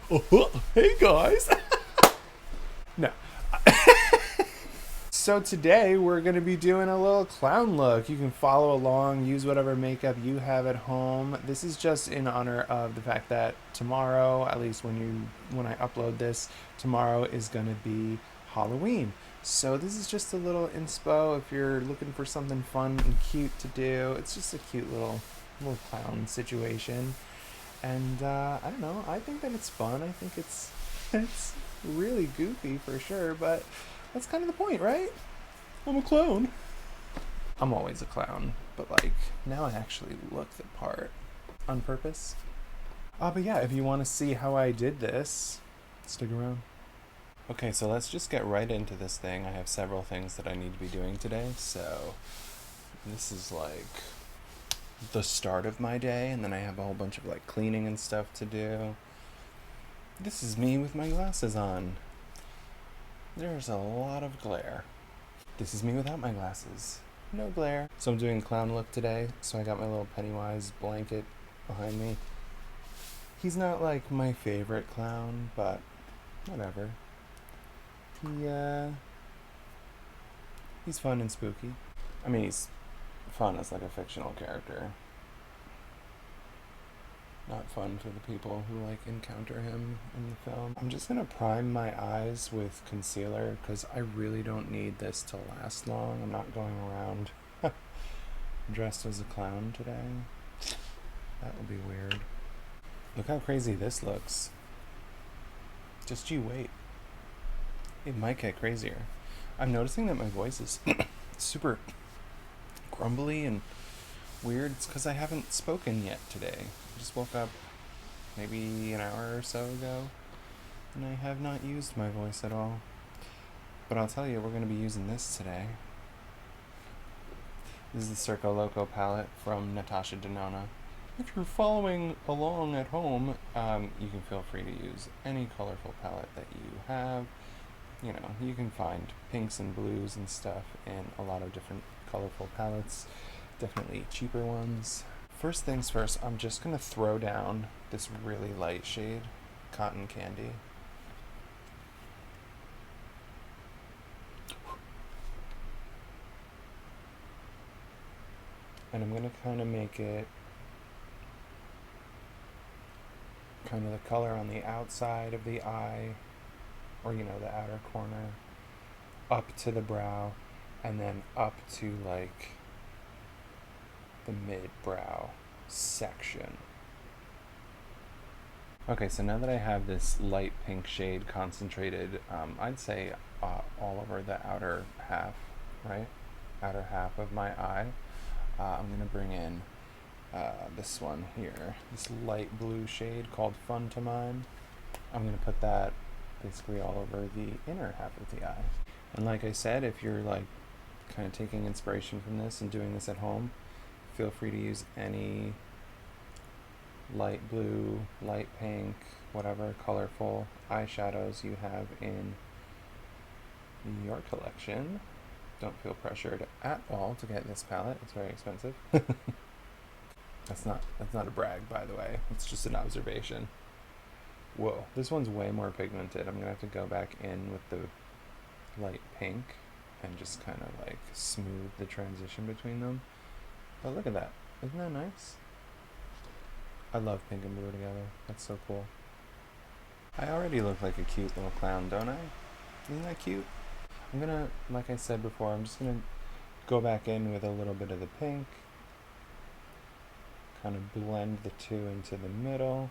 Oh, hey guys. No. So today we're going to be doing a little clown look. You can follow along, use whatever makeup you have at home. This is just in honor of the fact that tomorrow, at least when I upload this, tomorrow is going to be Halloween. So this is just a little inspo if you're looking for something fun and cute to do. It's just a cute little clown situation. And I don't know. I think that it's fun. I think it's it's really goofy for sure, but that's kind of the point, right? I'm a clown. I'm always a clown, but like now I actually look the part on purpose. But yeah, if you want to see how I did this, stick around. Okay, so let's just get right into this thing. I have several things that I need to be doing today, so this is like the start of my day, and then I have a whole bunch of like cleaning and stuff to do. This is me with my glasses on. There's a lot of glare. This is me without my glasses. No glare. So I'm doing clown look today, so I got my little Pennywise blanket behind me. He's not like my favorite clown, but whatever. He's fun and spooky. I mean, he's fun as like a fictional character. Not fun for the people who like encounter him in the film. I'm just gonna prime my eyes with concealer because I really don't need this to last long. I'm not going around dressed as a clown today. That would be weird. Look how crazy this looks. Just you wait. It might get crazier. I'm noticing that my voice is super grumbly and weird. It's because I haven't spoken yet today. I just woke up maybe an hour or so ago, and I have not used my voice at all. But I'll tell you, we're going to be using this today. This is the Circo Loco palette from Natasha Denona. If you're following along at home, you can feel free to use any colorful palette that you have. You know, you can find pinks and blues and stuff in a lot of different colorful palettes. Definitely cheaper ones. First things first, I'm just going to throw down this really light shade, Cotton Candy. And I'm going to kind of make it kind of the color on the outside of the eye, or you know, the outer corner, up to the brow, and then up to like the mid-brow section. Okay, so now that I have this light pink shade concentrated, I'd say all over the outer half, right? Outer half of my eye. I'm going to bring in this one here, this light blue shade called Fun to Mine. I'm going to put that basically all over the inner half of the eye. And like I said, if you're like kind of taking inspiration from this and doing this at home, feel free to use any light blue, light pink, whatever colorful eyeshadows you have in your collection. Don't feel pressured at all to get this palette. It's very expensive. That's not a brag, by the way. It's just an observation. Whoa, this one's way more pigmented. I'm gonna have to go back in with the light pink and just kind of like smooth the transition between them. But look at that. Isn't that nice? I love pink and blue together. That's so cool. I already look like a cute little clown, don't I? Isn't that cute? I'm gonna, like I said before, I'm just gonna go back in with a little bit of the pink. Kind of blend the two into the middle,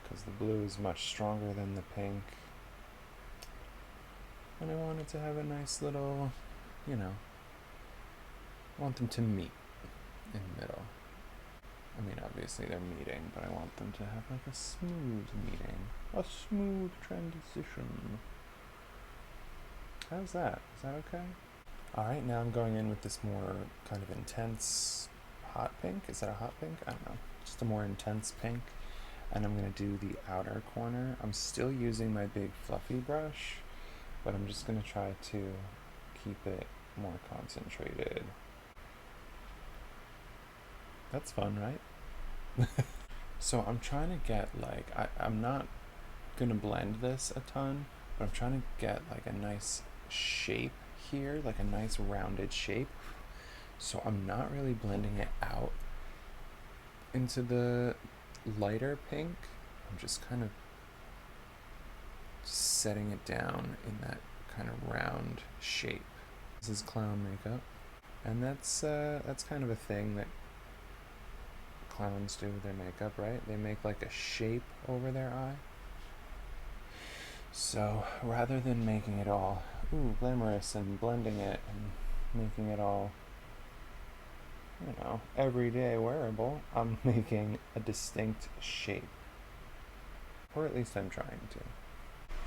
because the blue is much stronger than the pink. And I want it to have a nice little, you know, I want them to meet in the middle. I mean, obviously they're meeting, but I want them to have like a smooth meeting. A smooth transition. How's that? Is that okay? Alright, now I'm going in with this more kind of intense hot pink. Is that a hot pink? I don't know. Just a more intense pink. And I'm going to do the outer corner. I'm still using my big fluffy brush, but I'm just going to try to keep it more concentrated. That's fun, right? So I'm trying to get like, I'm not gonna blend this a ton, but I'm trying to get like a nice shape here, like a nice rounded shape. So I'm not really blending it out into the lighter pink. I'm just kind of setting it down in that kind of round shape. This is clown makeup, and that's kind of a thing that clowns do with their makeup, right? They make like a shape over their eye. So rather than making it all glamorous and blending it and making it all, everyday wearable, I'm making a distinct shape. Or at least I'm trying to.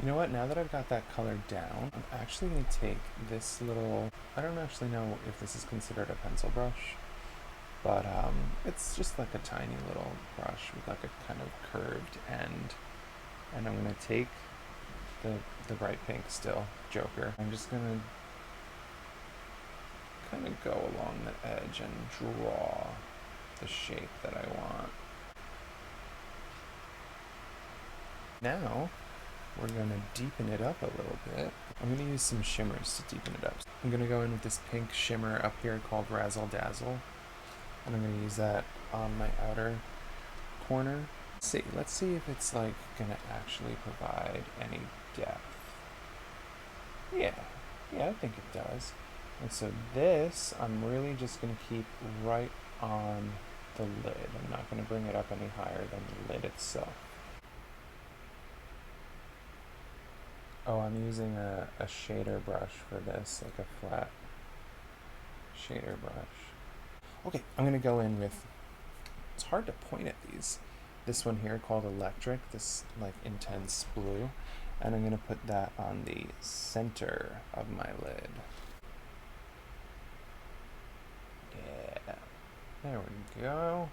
You know what, now that I've got that color down, I'm actually going to take this little, I don't actually know if this is considered a pencil brush, but it's just like a tiny little brush with like a kind of curved end. And I'm going to take the bright pink still, Joker. I'm just going to kind of go along the edge and draw the shape that I want. Now, we're going to deepen it up a little bit. I'm going to use some shimmers to deepen it up. I'm going to go in with this pink shimmer up here called Razzle Dazzle. And I'm going to use that on my outer corner. Let's see if it's like going to actually provide any depth. Yeah, I think it does. And so this, I'm really just going to keep right on the lid. I'm not going to bring it up any higher than the lid itself. Oh, I'm using a shader brush for this, like a flat shader brush. Okay, I'm going to go in with, it's hard to point at these. This one here called Electric, this like intense blue. And I'm going to put that on the center of my lid. Yeah, there we go.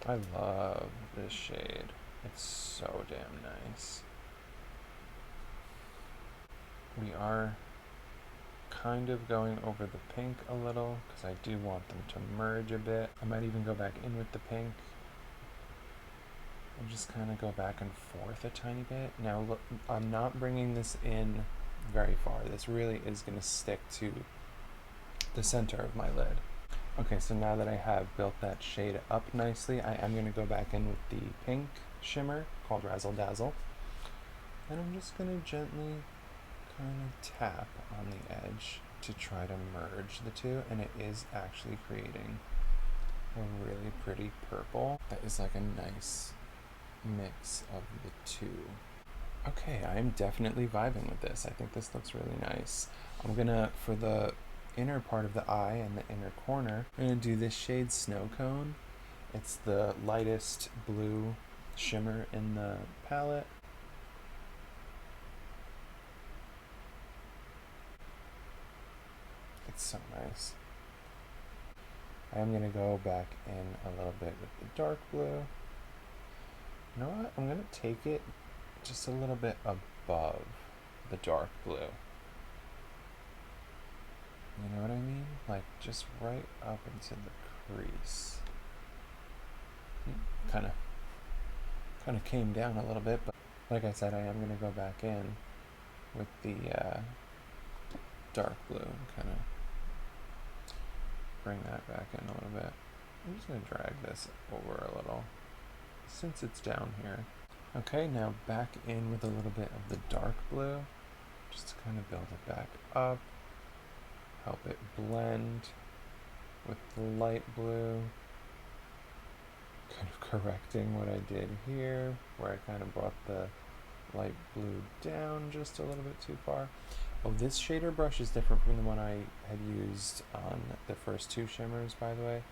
I love this shade. It's so damn nice. We are kind of going over the pink a little because I do want them to merge a bit. I might even go back in with the pink and just kind of go back and forth a tiny bit. Now look, I'm not bringing this in very far. This really is going to stick to the center of my lid. Okay, so now that I have built that shade up nicely, I am going to go back in with the pink shimmer called Razzle Dazzle. And I'm just going to gently kind of tap on the edge to try to merge the two, and it is actually creating a really pretty purple that is like a nice mix of the two. Okay, I'm definitely vibing with this. I think this looks really nice. I'm gonna, for the inner part of the eye and the inner corner, I'm gonna do this shade Snow Cone. It's the lightest blue shimmer in the palette. It's so nice. I am going to go back in a little bit with the dark blue. You know what? I'm going to take it just a little bit above the dark blue. You know what I mean? Like just right up into the crease. Kind of came down a little bit, but like I said, I am going to go back in with the dark blue and kind of bring that back in a little bit. I'm just going to drag this over a little since it's down here. Okay, now back in with a little bit of the dark blue, just to kind of build it back up, help it blend with the light blue, kind of correcting what I did here, where I kind of brought the light blue down just a little bit too far. Oh, this shader brush is different from the one I had used on the first two shimmers, by the way.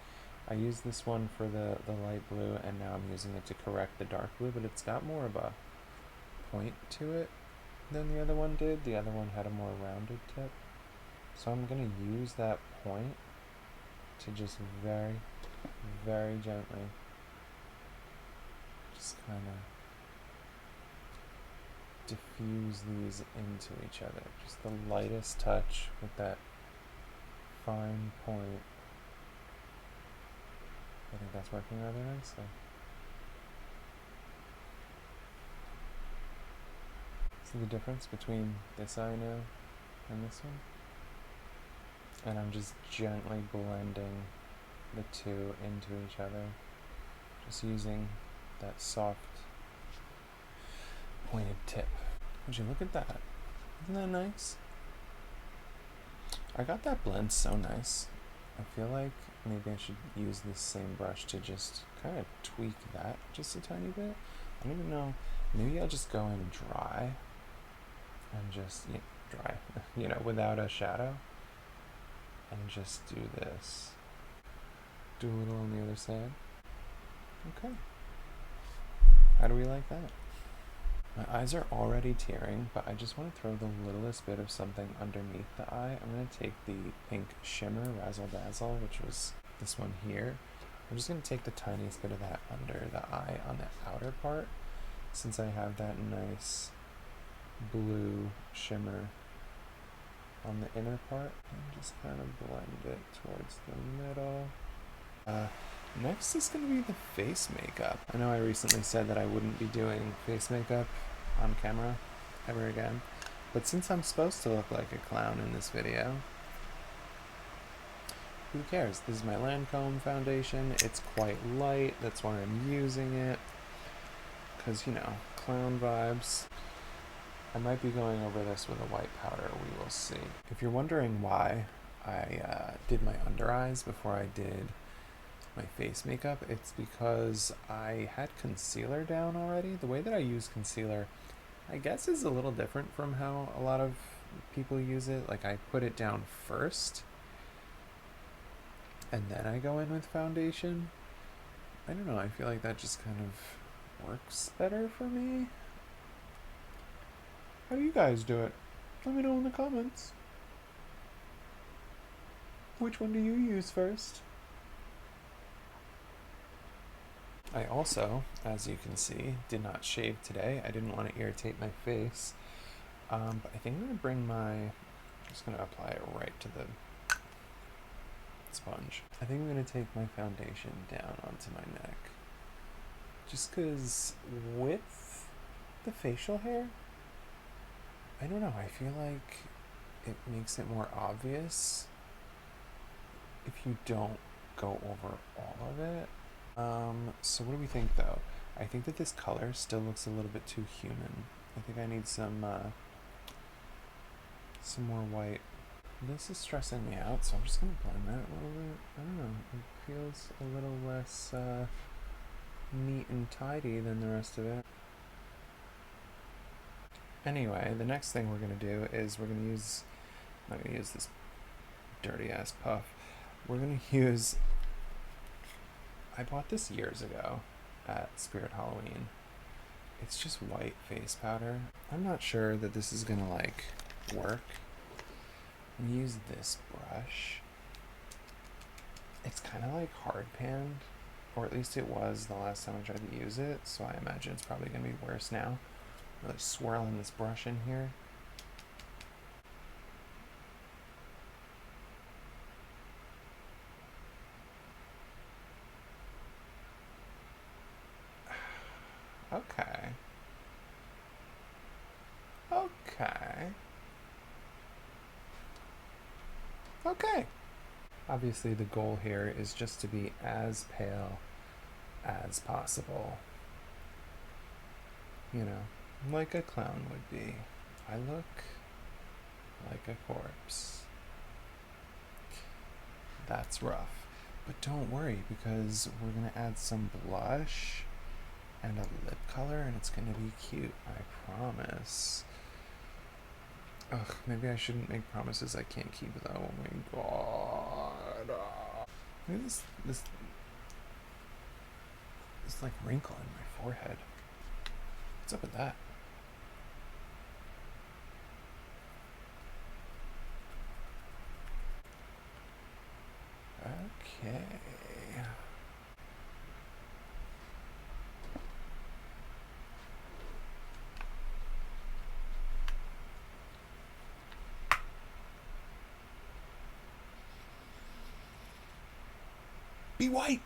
I used this one for the light blue, and now I'm using it to correct the dark blue, but it's got more of a point to it than the other one did. The other one had a more rounded tip. So I'm going to use that point to just very, very gently just kind of diffuse these into each other. Just the lightest touch with that fine point. I think that's working rather nicely. See the difference between this eye now and this one? And I'm just gently blending the two into each other. Just using that soft pointed tip. Would you look at that? Isn't that nice? I got that blend so nice. I feel like maybe I should use this same brush to just kind of tweak that just a tiny bit. I don't even know. Maybe I'll just go in dry and just, dry, without a shadow. And just do this. Do a little on the other side. Okay. How do we like that? My eyes are already tearing, but I just want to throw the littlest bit of something underneath the eye. I'm going to take the pink shimmer Razzle Dazzle, which was this one here. I'm just going to take the tiniest bit of that under the eye on the outer part, since I have that nice blue shimmer on the inner part, and just kind of blend it towards the middle. Next is going to be the face makeup. I know I recently said that I wouldn't be doing face makeup on camera ever again, but since I'm supposed to look like a clown in this video, who cares? This is my Lancome foundation. It's quite light, that's why I'm using it, because, clown vibes. I might be going over this with a white powder, we will see. If you're wondering why I did my under eyes before I did my face makeup, it's because I had concealer down already. The way that I use concealer, I guess, is a little different from how a lot of people use it. Like, I put it down first and then I go in with foundation. I don't know, I feel like that just kind of works better for me. How do you guys do it? Let me know in the comments. Which one do you use first? I also, as you can see, did not shave today. I didn't want to irritate my face. But I think I'm going to bring I'm just going to apply it right to the sponge. I think I'm going to take my foundation down onto my neck. Just because with the facial hair, I don't know, I feel like it makes it more obvious if you don't go over all of it. So what do we think though? I think that this color still looks a little bit too human. I think I need some more white. This is stressing me out, so I'm just gonna blend that a little bit. I don't know, it feels a little less neat and tidy than the rest of it. Anyway, the next thing we're gonna do is I'm not gonna use this dirty ass puff. We're gonna use, I bought this years ago at Spirit Halloween. It's just white face powder. I'm not sure that this is gonna work. I'm gonna use this brush. It's kind of like hard panned, or at least it was the last time I tried to use it, so I imagine it's probably gonna be worse now. Really swirling this brush in here. Okay. Okay. Obviously the goal here is just to be as pale as possible. Like a clown would be. I look like a corpse. That's rough. But don't worry, because we're going to add some blush and a lip color, and it's going to be cute, I promise. Ugh, maybe I shouldn't make promises I can't keep, though. Oh my god. Look at this wrinkle in my forehead. What's up with that? Okay. Be white!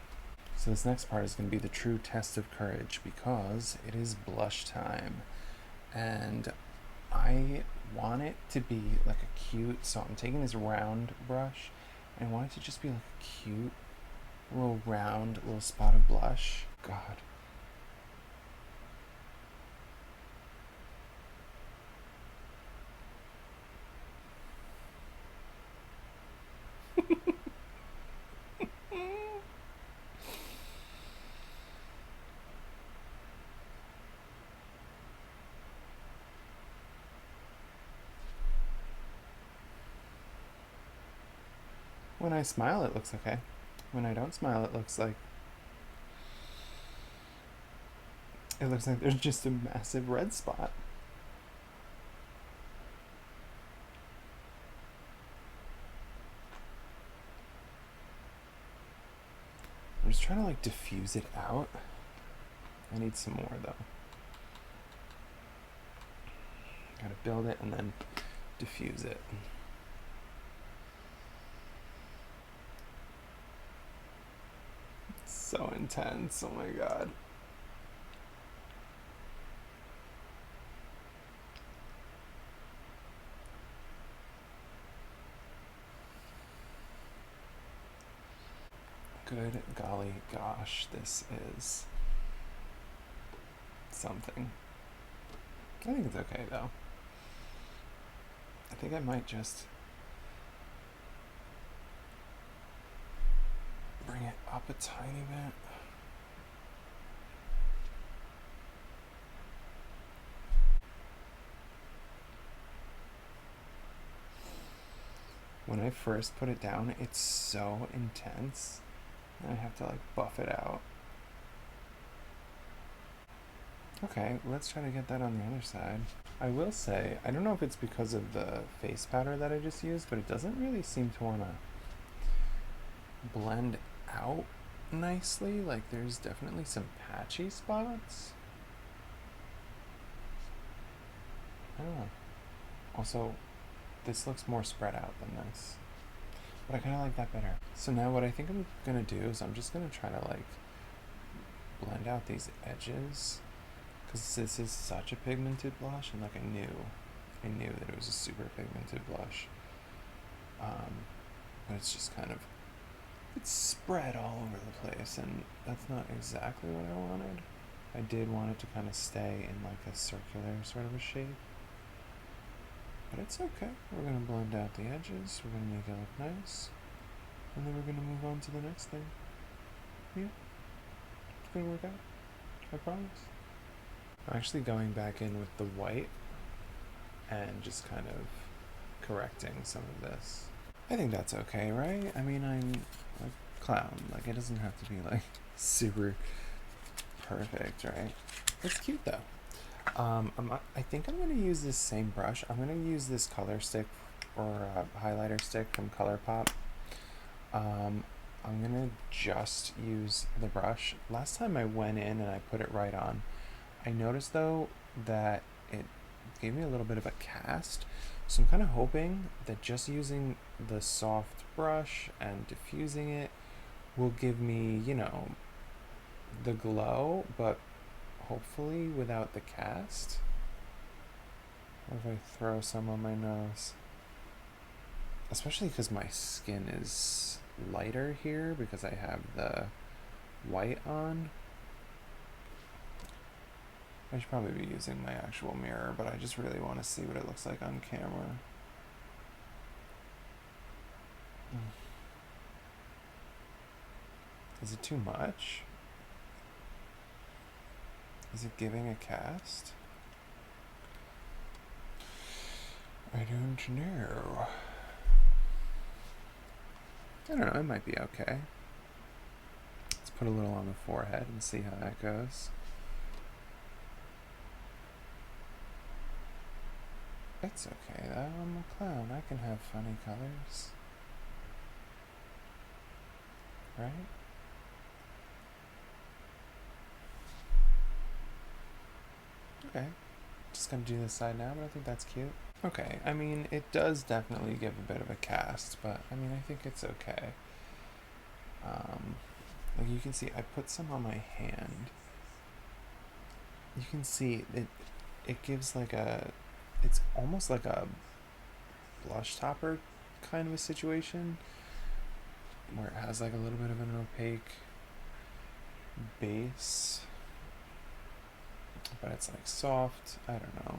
So this next part is going to be the true test of courage because it is blush time. And I want it to be like a cute, so I'm taking this round brush and I want it to just be like a cute little round little spot of blush. God. When I smile, it looks okay. When I don't smile, it looks like there's just a massive red spot. I'm just trying to like diffuse it out. I need some more though. Gotta build it and then diffuse it. It's so intense, oh my god. Good golly gosh, this is something. I think it's okay though. I think I might just bring it up a tiny bit. When I first put it down, it's so intense. I have to like buff it out. Okay, let's try to get that on the other side. I will say, I don't know if it's because of the face powder that I just used, but it doesn't really seem to want to blend out nicely. Like there's definitely some patchy spots. I don't know. Also, this looks more spread out than this, but I kind of like that better. So now what I think I'm gonna do is I'm just gonna try to like blend out these edges because this is such a pigmented blush, and like I knew that it was a super pigmented blush, but it's just kind of, it's spread all over the place, and that's not exactly what I wanted. I did want it to kind of stay in like a circular sort of a shape, but it's okay. We're going to blend out the edges, we're going to make it look nice, and then we're going to move on to the next thing. Yeah, it's going to work out, I promise. I'm actually going back in with the white and just kind of correcting some of this. I think that's okay, right? I mean, I'm a clown. Like, it doesn't have to be like super perfect, right? It's cute though. I think I'm going to use this same brush. I'm going to use this color stick or highlighter stick from ColourPop. I'm going to just use the brush. Last time I went in and I put it right on, I noticed though that it gave me a little bit of a cast. So I'm kind of hoping that just using the soft brush and diffusing it will give me, you know, the glow, but hopefully without the cast. What if I throw some on my nose? Especially because my skin is lighter here because I have the white on. I should probably be using my actual mirror, but I just really want to see what it looks like on camera. Is it too much? Is it giving a cast? I don't know. I don't know, it might be okay. Let's put a little on the forehead and see how that goes. It's okay though, I'm a clown. I can have funny colors. Right? Okay. Just gonna do this side now, but I think that's cute. Okay, I mean, it does definitely give a bit of a cast, but I mean, I think it's okay. Like you can see, I put some on my hand. You can see it gives like it's almost like a blush topper kind of a situation where it has like a little bit of an opaque base, but it's like soft. I don't know.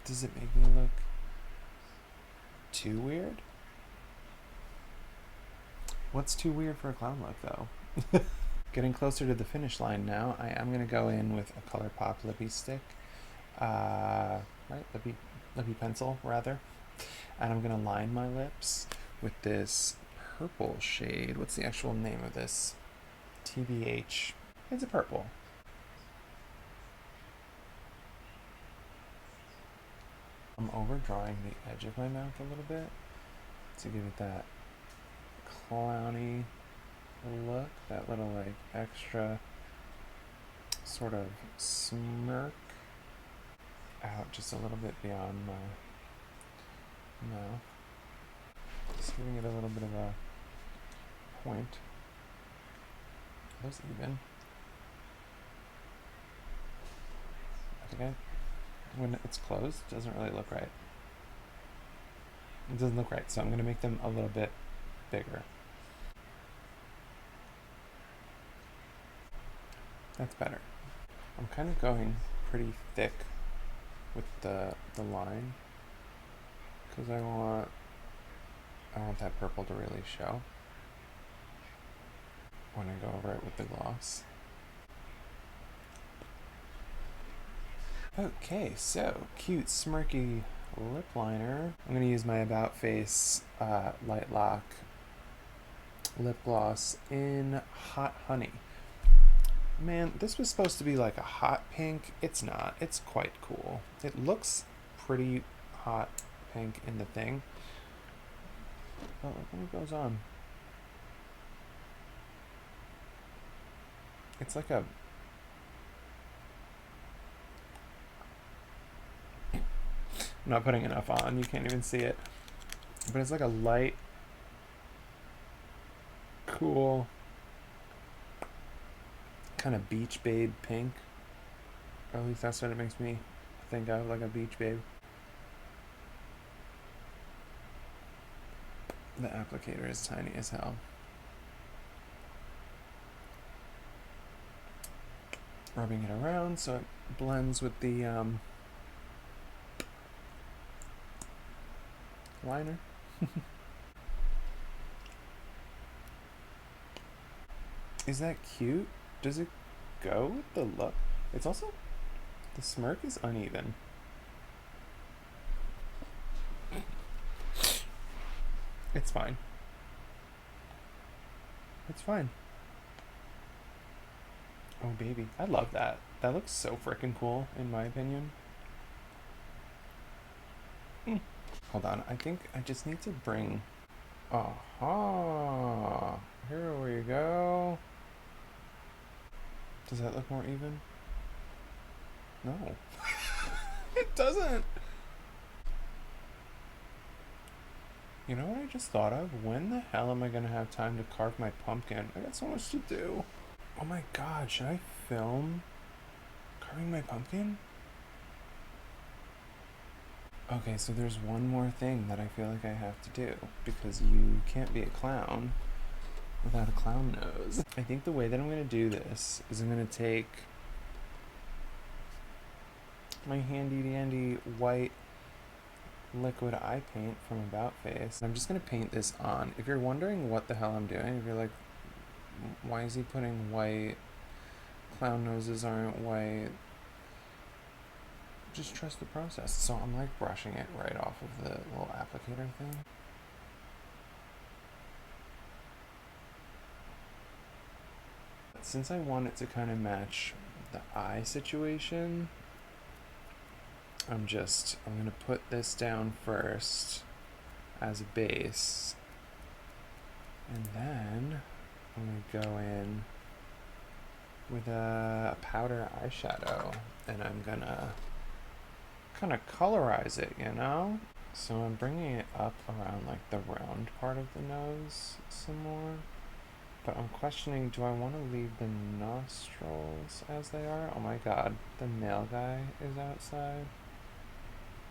Does it make me look too weird? What's too weird for a clown look though? Getting closer to the finish line now. I am gonna go in with a ColourPop lippy stick, right? Lippy pencil rather, and I'm gonna line my lips with this purple shade. What's the actual name of this? TBH. It's a purple. I'm overdrawing the edge of my mouth a little bit to give it that clowny look, that little like extra sort of smirk out just a little bit beyond my mouth. Just giving it a little bit of a point. Those even. I think when it's closed, it doesn't really look right. It doesn't look right, so I'm going to make them a little bit bigger. That's better. I'm kind of going pretty thick with the line because I want that purple to really show when I go over it with the gloss. Okay, so cute smirky lip liner. I'm going to use my About Face Light Lock lip gloss in Hot Honey. Man, this was supposed to be like a hot pink. It's not. It's quite cool. It looks pretty hot pink in the thing. But look when it goes on. It's like a... I'm not putting enough on. You can't even see it. But it's like a light, cool, kind of beach babe pink. Or at least that's what it makes me think of, like a beach babe. The applicator is tiny as hell. Rubbing it around so it blends with the liner. Is that cute? Does it go with the look? It's also, the smirk is uneven. It's fine. It's fine. Oh baby, I love that. That looks so freaking cool in my opinion. Hold on, I think I just need to bring... Aha! Here we go. Does that look more even? No. It doesn't! You know what I just thought of? When the hell am I gonna have time to carve my pumpkin? I got so much to do. Oh my god, should I film carving my pumpkin? Okay, so there's one more thing that I feel like I have to do, because you can't be a clown without a clown nose. I think the way that I'm going to do this is I'm going to take my handy dandy white liquid eye paint from About Face. I'm just going to paint this on. If you're wondering what the hell I'm doing, if you're like, why is he putting white? Clown noses aren't white. Just trust the process. So I'm like brushing it right off of the little applicator thing. Since I want it to kind of match the eye situation, I'm gonna put this down first as a base, and then I'm gonna go in with a powder eyeshadow, and I'm gonna kind of colorize it, you know? So I'm bringing it up around like the round part of the nose some more. But I'm questioning, do I want to leave the nostrils as they are? Oh my god, the nail guy is outside.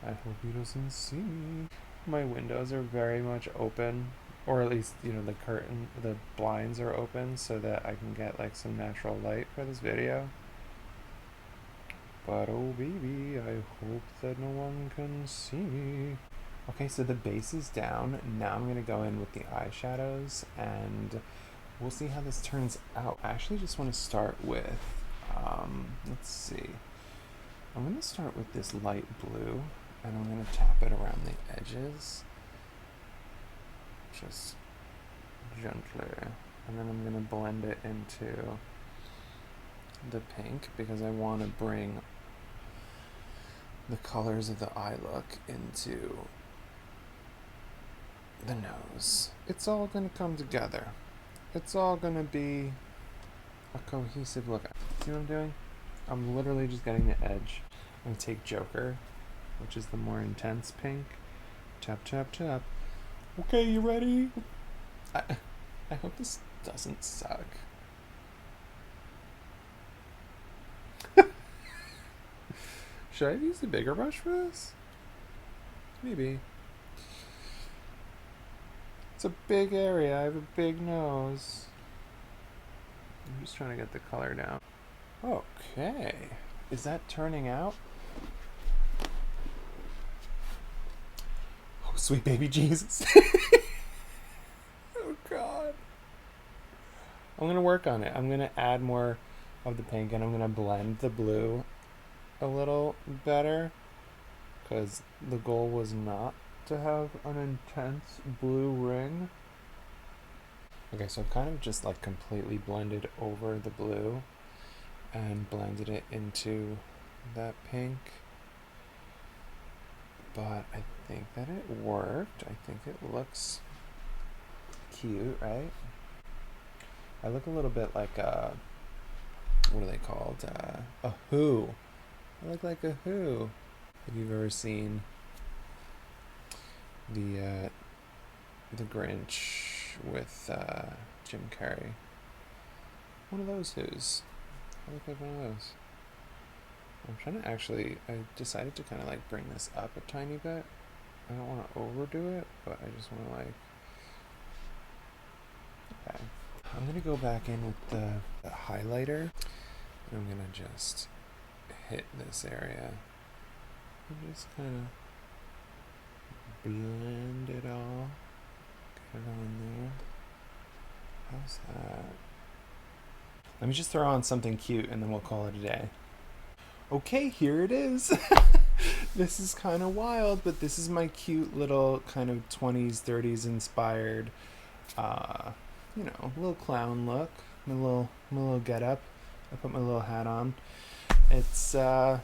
I hope he doesn't see me. My windows are very much open, or at least, the blinds are open so that I can get like some natural light for this video. But oh baby, I hope that no one can see me. Okay, so the base is down. Now I'm gonna go in with the eyeshadows and we'll see how this turns out. I actually just want to start with, let's see. I'm going to start with this light blue, and I'm going to tap it around the edges, just gently. And then I'm going to blend it into the pink, because I want to bring the colors of the eye look into the nose. It's all going to come together. It's all going to be a cohesive look. See what I'm doing? I'm literally just getting the edge. I'm going to take Joker, which is the more intense pink. Tap, tap, tap. Okay, you ready? I hope this doesn't suck. Should I have used a bigger brush for this? Maybe. It's a big area. I have a big nose. I'm just trying to get the color down. Okay. Is that turning out? Oh, sweet baby Jesus. Oh, God. I'm going to work on it. I'm going to add more of the pink, and I'm going to blend the blue a little better, because the goal was not to have an intense blue ring. Okay, so I've kind of just like completely blended over the blue and blended it into that pink. But I think that it worked. I think it looks cute, right? I look a little bit like what are they called? A Who. I look like a Who. If you've ever seen the Grinch with Jim Carrey. One of those Who's. I look like one of those. I'm trying to I decided to kind of like bring this up a tiny bit. I don't want to overdo it, but I just want to like, okay. I'm going to go back in with the highlighter, and I'm going to just hit this area and just kind of blend it all. Get it on there. How's that? Let me just throw on something cute and then we'll call it a day. Okay, here it is. This is kind of wild, but this is my cute little kind of 20s, 30s inspired, little clown look. My little get up. I put my little hat on. It's, it's a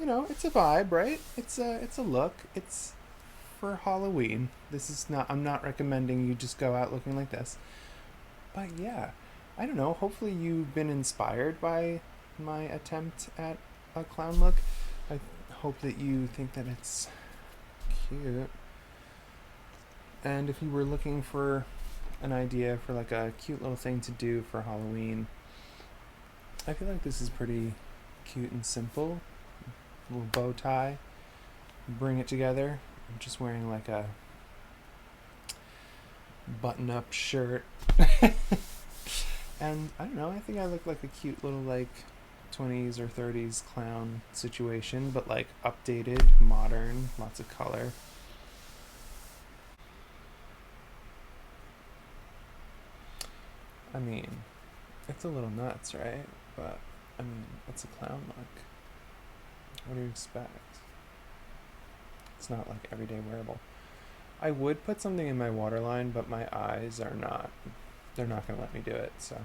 vibe, right? It's a look. It's for Halloween. I'm not recommending you just go out looking like this. But yeah, I don't know. Hopefully you've been inspired by my attempt at a clown look. I hope that you think that it's cute. And if you were looking for an idea for like a cute little thing to do for Halloween, I feel like this is pretty cute and simple. A little bow tie. Bring it together. I'm just wearing like a button-up shirt. And I don't know, I think I look like a cute little like 20s or 30s clown situation, but like updated, modern, lots of color. I mean, it's a little nuts, right? But I mean, it's a clown look. What do you expect? It's not like everyday wearable. I would put something in my waterline, but my eyes are not. They're not going to let me do it, so.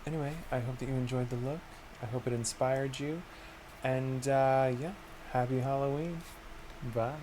Anyway, I hope that you enjoyed the look. I hope it inspired you. And, yeah, happy Halloween. Bye.